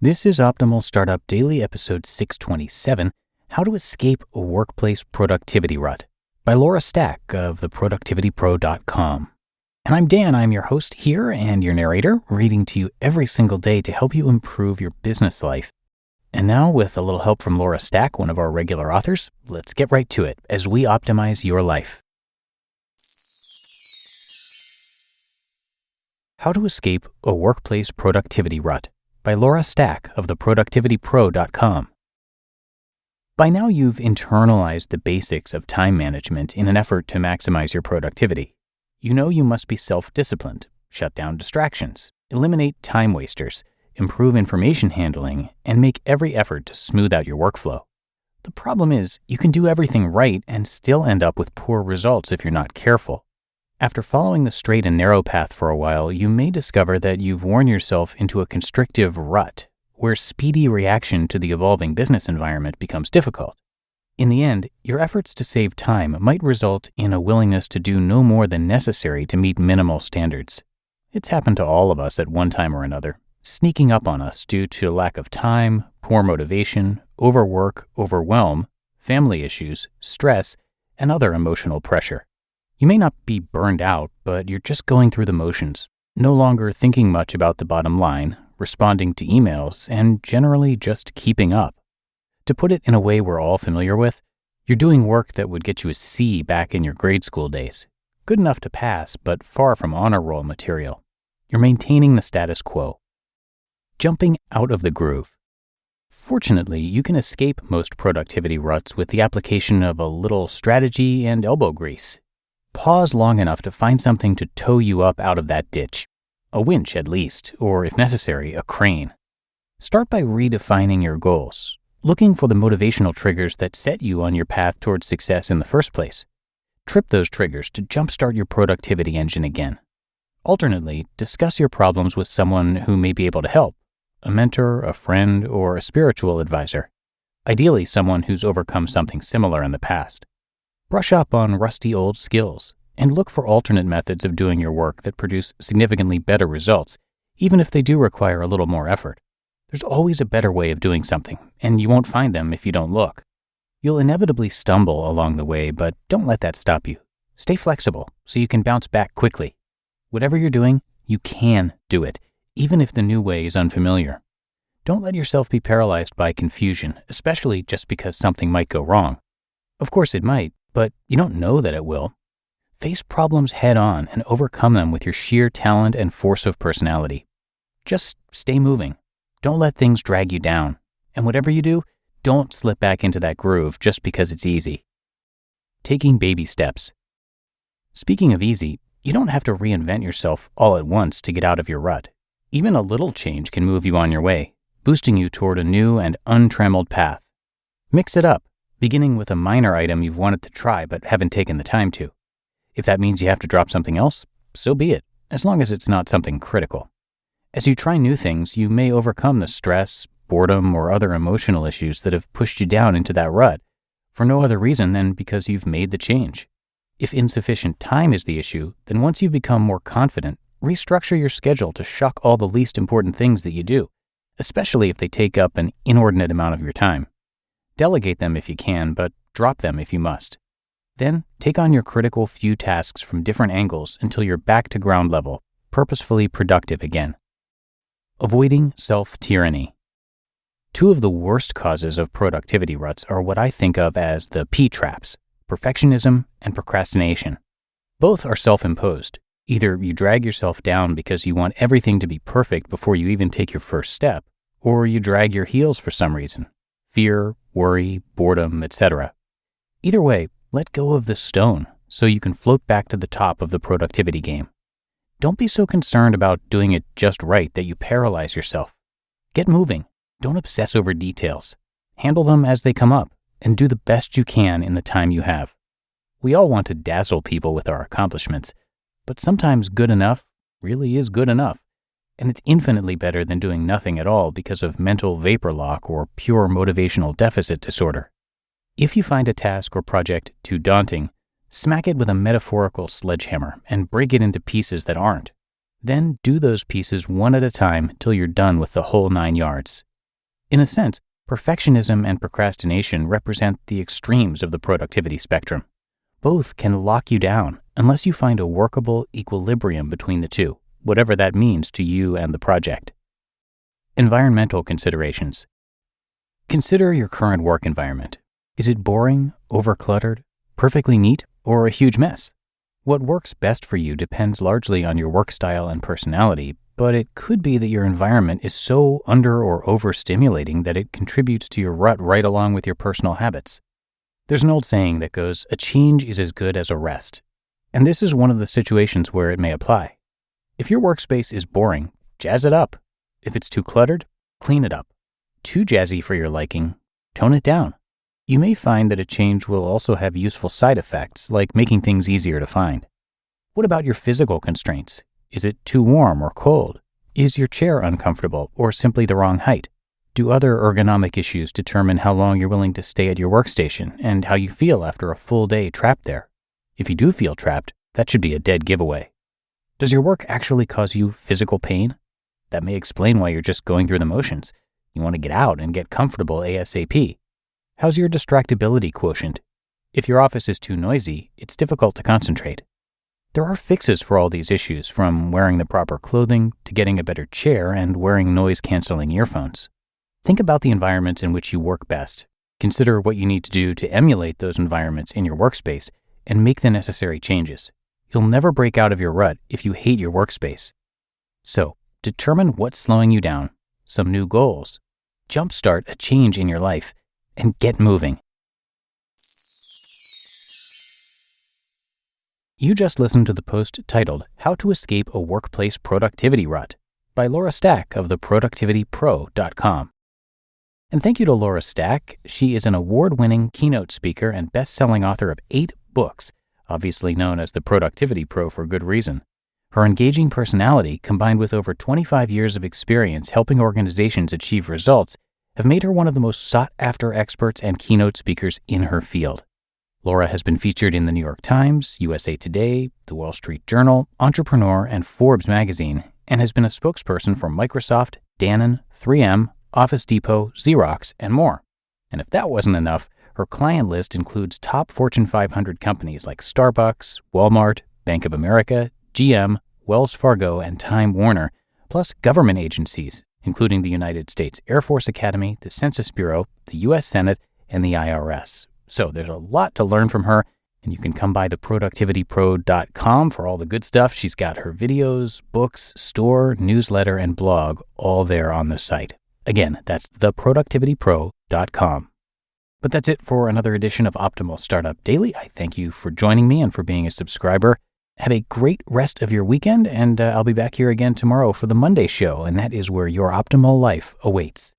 This is Optimal Startup Daily, episode 627, How to Escape a Workplace Productivity Rut, by Laura Stack of theproductivitypro.com. And I'm Dan, I'm your host here and your narrator, reading to you every single day to help you improve your business life. And now, with a little help from Laura Stack, one of our regular authors, let's get right to it as we optimize your life. How to Escape a Workplace Productivity Rut, by Laura Stack of theproductivitypro.com. By now you've internalized the basics of time management in an effort to maximize your productivity. You know you must be self-disciplined, shut down distractions, eliminate time wasters, improve information handling, and make every effort to smooth out your workflow. The problem is, you can do everything right and still end up with poor results if you're not careful. After following the straight and narrow path for a while, you may discover that you've worn yourself into a constrictive rut, where speedy reaction to the evolving business environment becomes difficult. In the end, your efforts to save time might result in a willingness to do no more than necessary to meet minimal standards. It's happened to all of us at one time or another, sneaking up on us due to lack of time, poor motivation, overwork, overwhelm, family issues, stress, and other emotional pressure. You may not be burned out, but you're just going through the motions, no longer thinking much about the bottom line, responding to emails, and generally just keeping up. To put it in a way we're all familiar with, you're doing work that would get you a C back in your grade school days. Good enough to pass, but far from honor roll material. You're maintaining the status quo. Jumping out of the groove. Fortunately, you can escape most productivity ruts with the application of a little strategy and elbow grease. Pause long enough to find something to tow you up out of that ditch. A winch at least, or if necessary, a crane. Start by redefining your goals, looking for the motivational triggers that set you on your path towards success in the first place. Trip those triggers to jumpstart your productivity engine again. Alternately, discuss your problems with someone who may be able to help, a mentor, a friend, or a spiritual advisor. Ideally, someone who's overcome something similar in the past. Brush up on rusty old skills and look for alternate methods of doing your work that produce significantly better results, even if they do require a little more effort. There's always a better way of doing something, and you won't find them if you don't look. You'll inevitably stumble along the way, but don't let that stop you. Stay flexible so you can bounce back quickly. Whatever you're doing, you can do it, even if the new way is unfamiliar. Don't let yourself be paralyzed by confusion, especially just because something might go wrong. Of course it might, but you don't know that it will. Face problems head on and overcome them with your sheer talent and force of personality. Just stay moving. Don't let things drag you down. And whatever you do, don't slip back into that groove just because it's easy. Taking baby steps. Speaking of easy, you don't have to reinvent yourself all at once to get out of your rut. Even a little change can move you on your way, boosting you toward a new and untrammeled path. Mix it up, beginning with a minor item you've wanted to try but haven't taken the time to. If that means you have to drop something else, so be it, as long as it's not something critical. As you try new things, you may overcome the stress, boredom, or other emotional issues that have pushed you down into that rut, for no other reason than because you've made the change. If insufficient time is the issue, then once you've become more confident, restructure your schedule to shuck all the least important things that you do, especially if they take up an inordinate amount of your time. Delegate them if you can, but drop them if you must. Then, take on your critical few tasks from different angles until you're back to ground level, purposefully productive again. Avoiding self-tyranny. Two of the worst causes of productivity ruts are what I think of as the P-traps, perfectionism and procrastination. Both are self-imposed. Either you drag yourself down because you want everything to be perfect before you even take your first step, or you drag your heels for some reason. Fear, worry, boredom, etc. Either way, let go of the stone so you can float back to the top of the productivity game. Don't be so concerned about doing it just right that you paralyze yourself. Get moving. Don't obsess over details. Handle them as they come up and do the best you can in the time you have. We all want to dazzle people with our accomplishments, but sometimes good enough really is good enough. And it's infinitely better than doing nothing at all because of mental vapor lock or pure motivational deficit disorder. If you find a task or project too daunting, smack it with a metaphorical sledgehammer and break it into pieces that aren't. Then do those pieces one at a time till you're done with the whole 9 yards. In a sense, perfectionism and procrastination represent the extremes of the productivity spectrum. Both can lock you down unless you find a workable equilibrium between the two, whatever that means to you and the project. Environmental considerations. Consider your current work environment. Is it boring, overcluttered, perfectly neat, or a huge mess? What works best for you depends largely on your work style and personality, but it could be that your environment is so under or overstimulating that it contributes to your rut right along with your personal habits. There's an old saying that goes, "A change is as good as a rest." And this is one of the situations where it may apply. If your workspace is boring, jazz it up. If it's too cluttered, clean it up. Too jazzy for your liking, tone it down. You may find that a change will also have useful side effects, like making things easier to find. What about your physical constraints? Is it too warm or cold? Is your chair uncomfortable or simply the wrong height? Do other ergonomic issues determine how long you're willing to stay at your workstation and how you feel after a full day trapped there? If you do feel trapped, that should be a dead giveaway. Does your work actually cause you physical pain? That may explain why you're just going through the motions. You want to get out and get comfortable ASAP. How's your distractibility quotient? If your office is too noisy, it's difficult to concentrate. There are fixes for all these issues, from wearing the proper clothing to getting a better chair and wearing noise-canceling earphones. Think about the environments in which you work best. Consider what you need to do to emulate those environments in your workspace and make the necessary changes. You'll never break out of your rut if you hate your workspace. So, determine what's slowing you down, some new goals, jumpstart a change in your life, and get moving. You just listened to the post titled, "How to Escape a Workplace Productivity Rut" by Laura Stack of theproductivitypro.com. And thank you to Laura Stack. She is an award-winning keynote speaker and best-selling author of 8 books, obviously known as the Productivity Pro for good reason. Her engaging personality, combined with over 25 years of experience helping organizations achieve results, have made her one of the most sought-after experts and keynote speakers in her field. Laura has been featured in the New York Times, USA Today, The Wall Street Journal, Entrepreneur, and Forbes magazine, and has been a spokesperson for Microsoft, Danone, 3M, Office Depot, Xerox, and more. And if that wasn't enough, her client list includes top Fortune 500 companies like Starbucks, Wal-Mart, Bank of America, GM, Wells Fargo, and Time Warner, plus government agencies, including the United States Air Force Academy, the Census Bureau, the U.S. Senate, and the IRS. So there's a lot to learn from her, and you can come by theproductivitypro.com for all the good stuff. She's got her videos, books, store, newsletter, and blog all there on the site. Again, that's theproductivitypro.com. But that's it for another edition of Optimal Startup Daily. I thank you for joining me and for being a subscriber. Have a great rest of your weekend, and I'll be back here again tomorrow for the Monday show, and that is where your optimal life awaits.